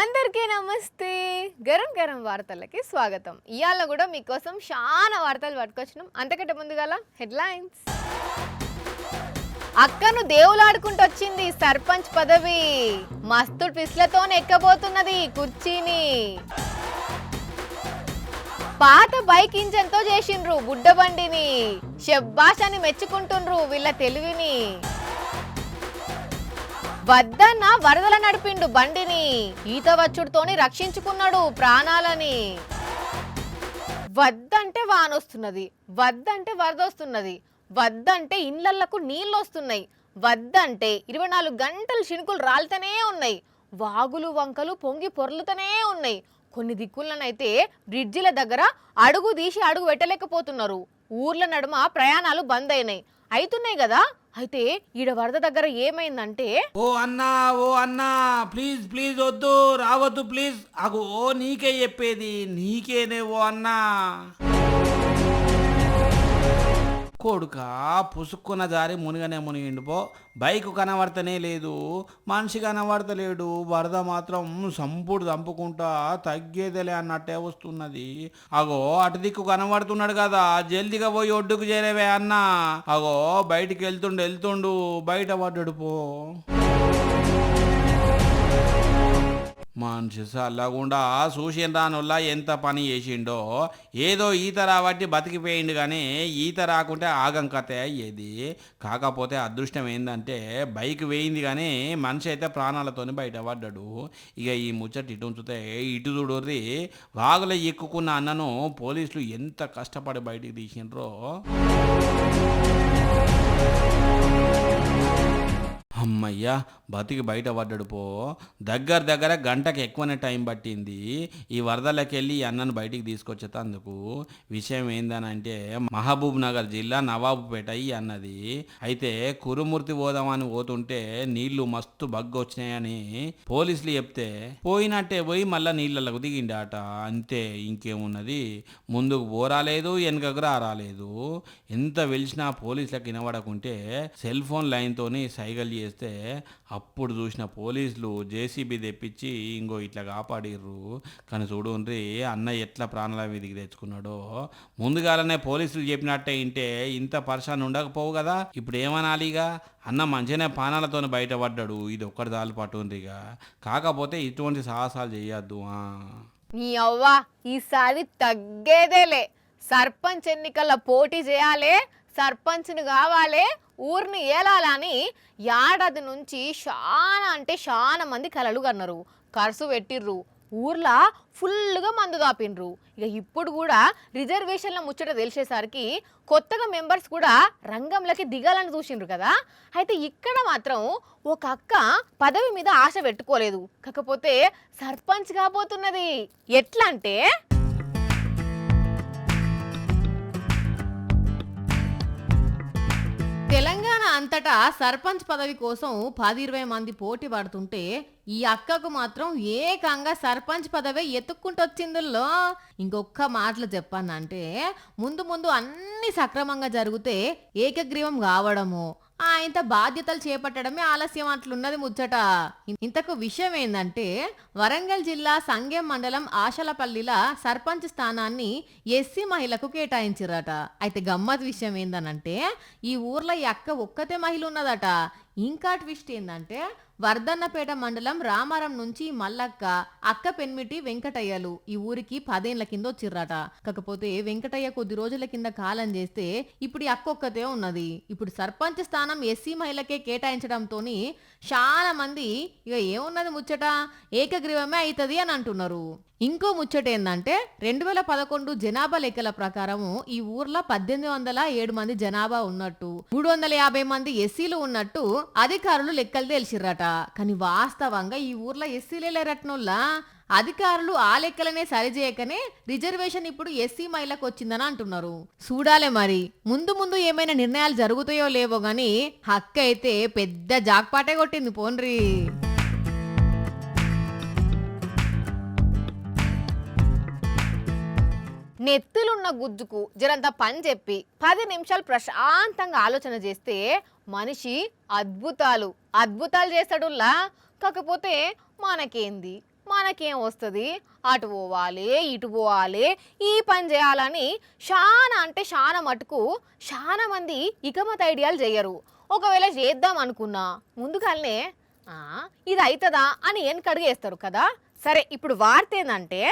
అందరికీ నమస్తే. గరం గరం వార్తలకి స్వాగతం. ఇయాల కూడా మీకోసం చాలా వార్తలు పట్టుకొచ్చినాం. అంతకంటే ముందుగాల హెడ్లైన్స్. అక్కను దేవులాడుకుంటూ వచ్చింది సర్పంచ్ పదవి. మస్తు ట్విస్ట్లతోనే ఎక్కబోతున్నది కుర్చీని. పాత బైక్ ఇంజన్తో చేసిండ్రు బుడ్డబండిని. షెబ్బాష్ అని మెచ్చుకుంటుండ్రు వీళ్ళ తెలివిని. వద్దన్న వరదల నడిపిండు బండిని. ఈత వచ్చుడుతోని రక్షించుకున్నాడు ప్రాణాలని. వద్దంటే వానొస్తున్నది, వద్దంటే వరదొస్తున్నది, వద్దంటే ఇండ్లకు నీళ్ళు వస్తున్నాయి, వద్దంటే 24 గంటలు చినుకులు రాలుతూనే ఉన్నాయి, వాగులు వంకలు పొంగి పొర్లుతూనే ఉన్నాయి. కొన్ని దిక్కులనైతే బ్రిడ్జిల దగ్గర అడుగు తీసి అడుగు పెట్టలేకపోతున్నారు. ఊర్ల నడుమ ప్రయాణాలు బంద్ అయినాయి అవుతున్నాయి కదా. అయితే ఈడ వరద దగ్గర ఏమైందంటే, ఓ అన్నా ప్లీజ్ ప్లీజ్ వద్దు రావద్దు ప్లీజ్. అగో నీకే చెప్పేది, నీకేనే ఓ అన్నా. కొడుకా పుసుక్కున్న జారి మునిగనే మునిగిండు పో. బైక్ కనబడతనే లేదు, మనిషి కనబడతలేడు, వరద మాత్రం సంపుడు చంపుకుంటా తగ్గేదేలే అన్నట్టే వస్తున్నది. అగో అటు దిక్కు కనబడుతున్నాడు కదా, జల్దిగా పోయి ఒడ్డుకు చేరేవే అన్నా. అగో బయటికి వెళ్తుండు బయట పడ్డాడు పో. మనిషి సల్లగుండా చూసిన రానుల్లా ఎంత పని చేసిండో. ఏదో ఈత రాబట్టి బతికిపోయిండు కానీ ఈత రాకుంటే ఆగం కథ అయ్యేది. కాకపోతే అదృష్టం ఏంటంటే బైక్ వేయింది కానీ మనిషి అయితే ప్రాణాలతోని బయటపడ్డాడు. ఇక ఈ ముచ్చట ఇటు ఉంచితే ఇటు చూడుర్రి, వాగులో ఎక్కుకున్న అన్నను పోలీసులు ఎంత కష్టపడి బయటికి తీసిండ్రో. అమ్మయ్యా బతికి బయట పడ్డాడు పో. దగ్గర గంటకి ఎక్కువనే టైం పట్టింది ఈ వరదలకి వెళ్ళి ఈ అన్నను బయటికి తీసుకొచ్చేటందుకు. విషయం ఏందనంటే మహబూబ్ నగర్ జిల్లా నవాబుపేట ఈ అన్నది. అయితే కురుమూర్తి పోదామని పోతుంటే నీళ్లు మస్తు బగ్గు వచ్చినాయని పోలీసులు చెప్తే పోయినట్టే పోయి మళ్ళీ నీళ్ళకు దిగిండాట. అంతే, ఇంకేమున్నది. ముందుకు పోరాలేదు, వెనుకకు రాలేదు. ఎంత వెలిసినా పోలీసులకు వినబడకుంటే సెల్ ఫోన్ లైన్తోని సైగలు చేస్తే అప్పుడు చూసిన పోలీసులు జేసీబీ తెప్పించి ఇంకో ఇట్లా కాపాడిర్రు. కానీ చూడుండ్రి అన్న ఎట్లా ప్రాణాల మీదకి తెచ్చుకున్నాడో. ముందుగానే పోలీసులు చెప్పినట్టే ఇంటే ఇంత పరిశాన్ ఉండకపోవు కదా. ఇప్పుడు ఏమనాలిగా, అన్న మంచిగానే ప్రాణాలతో బయటపడ్డాడు. ఇది ఒక్కటి దాలు పట్టుండ్రిగా. కాకపోతే ఇటువంటి సాహసాలు చేయొద్దు. నీ అవ్వ ఈసారి తగ్గేదేలే. సర్పంచ్ ఎన్నికల పోటీ చేయాలి, సర్పంచ్ని కావాలి, ఊరిని ఏలాలని ఏడాది నుంచి చాలా మంది కలలు కన్నారు, ఖర్చు పెట్టిర్రు, ఊర్లో ఫుల్గా మందు దాపిండ్రు. ఇక ఇప్పుడు కూడా రిజర్వేషన్ల ముచ్చట తెలిసేసరికి కొత్తగా మెంబర్స్ కూడా రంగంలోకి దిగాలని చూసిండ్రు కదా. అయితే ఇక్కడ మాత్రం ఒక అక్క పదవి మీద ఆశ పెట్టుకోలేదు, కాకపోతే సర్పంచ్ కాబోతున్నది. ఎట్లా అంటే, తెలంగాణ అంతటా సర్పంచ్ పదవి కోసం 10-20 మంది పోటీ పడుతుంటే ఈ అక్కకు మాత్రం ఏకంగా సర్పంచ్ పదవి ఎత్తుక్కుంటొచ్చిందుల్లో. ఇంకొక మాటలు చెప్పానంటే ముందు అన్ని సక్రమంగా జరిగితే ఏకగ్రీవం కావడము, ఆయనతో బాధ్యతలు చేపట్టడమే ఆలస్యం అట్లున్నది ముచ్చట. ఇంతకు విషయం ఏంటంటే వరంగల్ జిల్లా సంగెం మండలం ఆశలపల్లిల సర్పంచ్ స్థానాన్ని ఎస్సీ మహిళకు కేటాయించిరట. అయితే గమ్మత్ విషయం ఏందనంటే ఈ ఊర్లో ఈ అక్క ఒక్కతే మహిళ ఉన్నదట. ఇంకా ట్విస్ట్ ఏందంటే వర్ధన్నపేట మండలం రామారం నుంచి మల్లక్క, అక్క పెన్మిటి వెంకటయ్యలు ఈ ఊరికి 10 ఏళ్ల కింద వచ్చిర్రట. కాకపోతే వెంకటయ్య కొద్ది రోజుల కింద కాలం చేస్తే ఇప్పుడు ఈ అక్క ఒక్కతే ఉన్నది. ఇప్పుడు సర్పంచ్ స్థానం ఎస్సీ మహిళకే కేటాయించడంతో చాలా మంది ఇక ఏమున్నది ముచ్చట ఏకగ్రీవమే అవుతుంది అని అంటున్నారు. ఇంకో ముచ్చట ఏందంటే 2011 జనాభా లెక్కల ప్రకారము ఈ ఊర్లో 1807 మంది జనాభా ఉన్నట్టు, 350 మంది ఎస్సీలు ఉన్నట్టు అధికారులు లెక్కలు తెలిసిర్రట. కానీ వాస్తవంగా ఈ ఊర్లో ఎస్సీలే లేరట్నుల్లా. అధికారులు ఆ లెక్కలనే సరిచేయకనే రిజర్వేషన్ ఇప్పుడు ఎస్సీ మహిళకు వచ్చిందని అంటున్నారు. చూడాలే మరి ముందు ఏమైనా నిర్ణయాలు జరుగుతాయో లేవో గాని హక్క అయితే పెద్ద జాక్పాటే కొట్టింది పోన్రి. నెత్తులున్న గుజ్జుకు జరంత పని చెప్పి 10 నిమిషాలు ప్రశాంతంగా ఆలోచన చేస్తే మనిషి అద్భుతాలు చేస్తాడుల్లా. కాకపోతే మనకేంది, మనకేం వస్తుంది, అటు పోవాలి ఇటు పోవాలి ఈ పని చేయాలని చాలా అంటే చాలా మటుకు చాలా మంది ఇకమత ఐడియాలు చేయరు. ఒకవేళ చేద్దాం అనుకున్నా ముందుగానే ఇది అవుతుందా అని వెనకడుగేస్తారు కదా. సరే ఇప్పుడు వార్త ఏంటంటే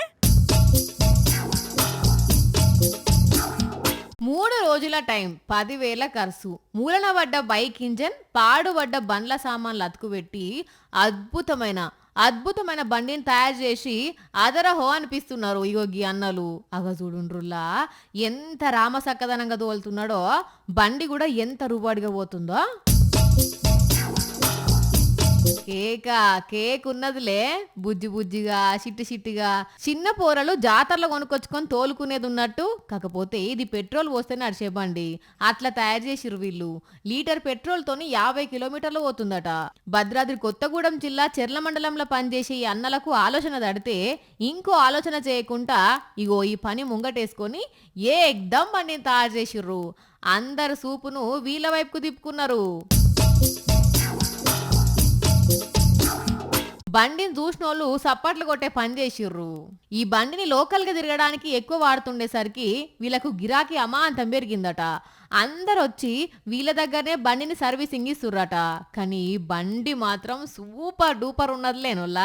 3 రోజుల టైం, 10,000 ఖర్చు, మూలన పడ్డ బైక్ ఇంజన్, పాడుపడ్డ బండ్ల సామాన్లు అతుకుపెట్టి అద్భుతమైన బండిని తయారు చేసి అదరహో అనిపిస్తున్నారు ఇగో గీ అన్నలు. అగ చూడుండ్రుల్లా ఎంత రామసక్కదనంగా తోలుతున్నాడో, బండి కూడా ఎంత రూపాడిగా పోతుందో. కేక్ ఉన్నదిలే, బుజ్జిగా చిట్టిగా చిన్న పోరలు జాతరలో కొనుక్కొచ్చుకొని తోలుకునేది ఉన్నట్టు. కాకపోతే ఇది పెట్రోల్ పోస్తే నడిచే బండి, అట్లా తయారు చేసిరు వీళ్ళు. లీటర్ పెట్రోల్ తోని 50 కిలోమీటర్లు పోతుందట. భద్రాద్రి కొత్తగూడెం జిల్లా చెర్ల మండలంలో పనిచేసే ఈ అన్నలకు ఆలోచన దడితే ఇంకో ఆలోచన చేయకుండా ఇగో ఈ పని ముంగటేసుకొని ఏకదం బండిని తయారు చేసిర్రు. అందరు సూపును వీళ్ళ వైపుకు తిప్పుకున్నారు. బండిని చూసినోళ్ళు సప్పట్లు కొట్టే పని చేసిర్రు. ఈ బండిని లోకల్ గా తిరగడానికి ఎక్కువ వాడుతుండేసరికి వీళ్ళకు గిరాకీ అమాంతం పెరిగిందట. అందరు వచ్చి వీళ్ళ దగ్గరనే బండిని సర్వీసింగ్ ఇస్తుర్రట. కానీ బండి మాత్రం సూపర్ డూపర్ ఉన్నదిలేనోళ్ళ.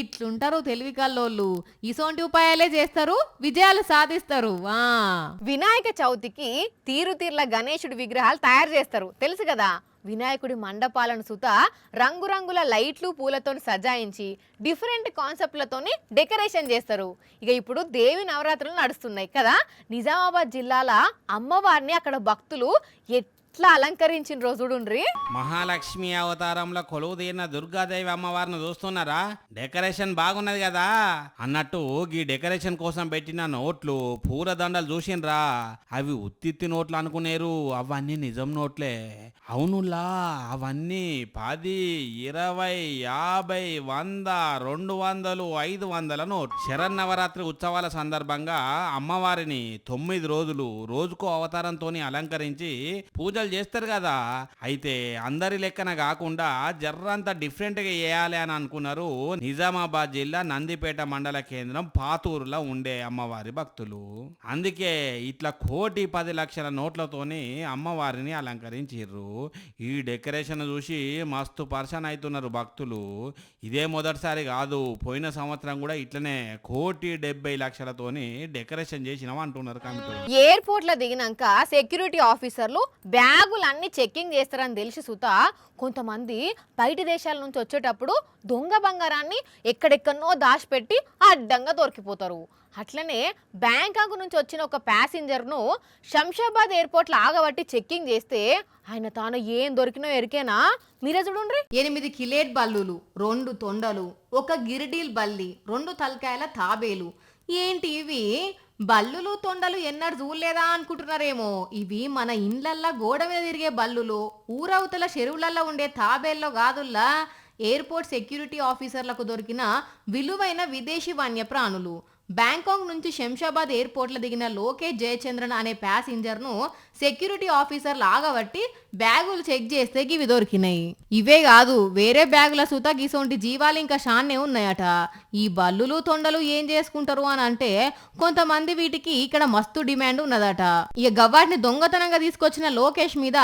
ఇట్లుంటారు తెలివి కల్లోళ్ళు. ఇసోంటి ఉపాయాలే చేస్తారు, విజయాలు సాధిస్తారు. వినాయక చవితికి తీరుతీర్ల గణేశుడి విగ్రహాలు తయారు చేస్తారు తెలుసు కదా. వినాయకుడి మండపాలను సుత రంగురంగుల లైట్లు పూలతో సజాయించి డిఫరెంట్ కాన్సెప్ట్లతోని డెకరేషన్ చేస్తారు. ఇక ఇప్పుడు దేవి నవరాత్రులు నడుస్తున్నాయి కదా. నిజామాబాద్ జిల్లాల అమ్మవారిని అక్కడ భక్తులు ఎట్లా అలంకరించిన రోజుడుండ్రి. మహాలక్ష్మి అవతారంలో కొలువుదీరిన దుర్గాదేవి అమ్మవారిని చూస్తున్నారా? డెకరేషన్ బాగున్నది కదా. అన్నట్టు ఈ డెకరేషన్ కోసం పెట్టిన నోట్లు పూలదండలు చూసిండ్రా? అవి ఉత్తిత్తి నోట్లు అనుకునేరు, అవన్నీ నిజం నోట్లే. అవునులా, అవన్నీ 10, 20, 50, 100, 200, 500 నోట్. శరన్నవరాత్రి ఉత్సవాల సందర్భంగా అమ్మవారిని 9 రోజులు రోజుకో అవతారంతోని అలంకరించి పూజలు చేస్తారు కదా. అయితే అందరి లెక్కన కాకుండా జర్రంతా డిఫరెంట్ గా చేయాలి అని అనుకున్నారు నిజామాబాద్ జిల్లా నందిపేట మండల కేంద్రం పాతూరులో ఉండే అమ్మవారి భక్తులు. అందుకే ఇట్లా 1,10,00,000 నోట్లతోని అమ్మవారిని అలంకరించారు. ఈ డెకరేషన్ చూసి మస్తు పర్సన్ అవుతున్నారు భక్తులు. ఇదే మొదటిసారి కాదు, పోయిన సంవత్సరం కూడా ఇట్లనే 1,70,00,000తోని డెకరేషన్ చేసినాం అంటున్నారు కమిటీ. ఎయిర్పోర్ట్ లో దిగినాక సెక్యూరిటీ ఆఫీసర్లు బ్యాగులన్నీ చెక్కింగ్ చేస్తారని తెలిసి సుత కొంతమంది బయట దేశాల నుంచి వచ్చేటప్పుడు దొంగ బంగారాన్ని ఎక్కడెక్కడనో దాచిపెట్టి అడ్డంగా దొరికిపోతారు. అట్లనే బ్యాంకాక్ నుంచి వచ్చిన ఒక ప్యాసింజర్ను శంషాబాద్ ఎయిర్పోర్ట్లో ఆగబట్టి చెక్కింగ్ చేస్తే ఆయన తాను ఏం దొరికినో ఎరికేనా? మీరే చూడండి. 8 కిలేట్ బల్లులు, 2 తొండలు, 1 గిరిడీల్ బల్లి, 2 తలకాయల తాబేలు. ఏంటి ఇవి? బల్లులు తొండలు ఎన్నడూ చూడలేదా అనుకుంటున్నారేమో. ఇవి మన ఇండ్లల్లా గోడ మీద తిరిగే బల్లులు, ఊరవతల చెరువులల్లో ఉండే తాబేల్లో కాదుల్లా. ఎయిర్పోర్ట్ సెక్యూరిటీ ఆఫీసర్లకు దొరికిన విలువైన విదేశీ వన్యప్రాణులు. బ్యాంకాక్ నుంచి శంషాబాద్ ఎయిర్పోర్ట్లో దిగిన లోకేష్ జయచంద్రన్ అనే ప్యాసింజర్ను సెక్యూరిటీ ఆఫీసర్ లాగబట్టి బ్యాగులు చెక్ చేస్తే ఇవి దొరికినాయి. ఇవే కాదు, వేరే బ్యాగుల సుత గిసొంటి జీవాలు ఇంకా షాన్నే ఉన్నాయట. ఈ బల్లులు తొండలు ఏం చేసుకుంటారు అని అంటే కొంతమంది వీటికి ఇక్కడ మస్తు డిమాండ్ ఉన్నదట. ఇక గవ్వాటిని దొంగతనంగా తీసుకొచ్చిన లోకేష్ మీద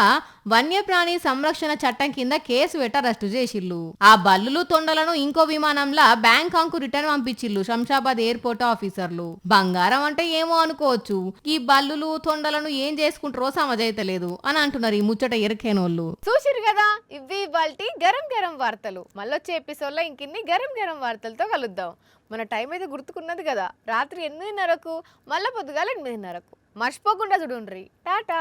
వన్యప్రాణి సంరక్షణ చట్టం కింద కేసు పెట్టి అరెస్టు చేసిల్లు. ఆ బల్లులు తొండలను ఇంకో విమానంలా బ్యాంకాక్ రిటర్న్ పంపించిల్లు శంషాబాద్ ఎయిర్పోర్ట్ ఆఫీసర్లు. బంగారం అంటే ఏమో అనుకోవచ్చు, ఈ బల్లులు తొండలను ఏం చేసుకుంటారో సమజైతలేదు అని అంటున్నారు ఈ ముచ్చట ఎరకేనోళ్ళు. చూసిరు కదా, ఇవి ఇవాల్టి గరం గరం వార్తలు. మళ్ళొచ్చే ఎపిసోడ్లో ఇంకిన్ని గరం గరం వార్తలతో కలుద్దాం. మన టైం అయితే గుర్తుకున్నది కదా, రాత్రి 8:30కు మళ్ళీ పొద్దుగాల 8:30కు. మర్చిపోకుండా చూడుండ్రి. టాటా.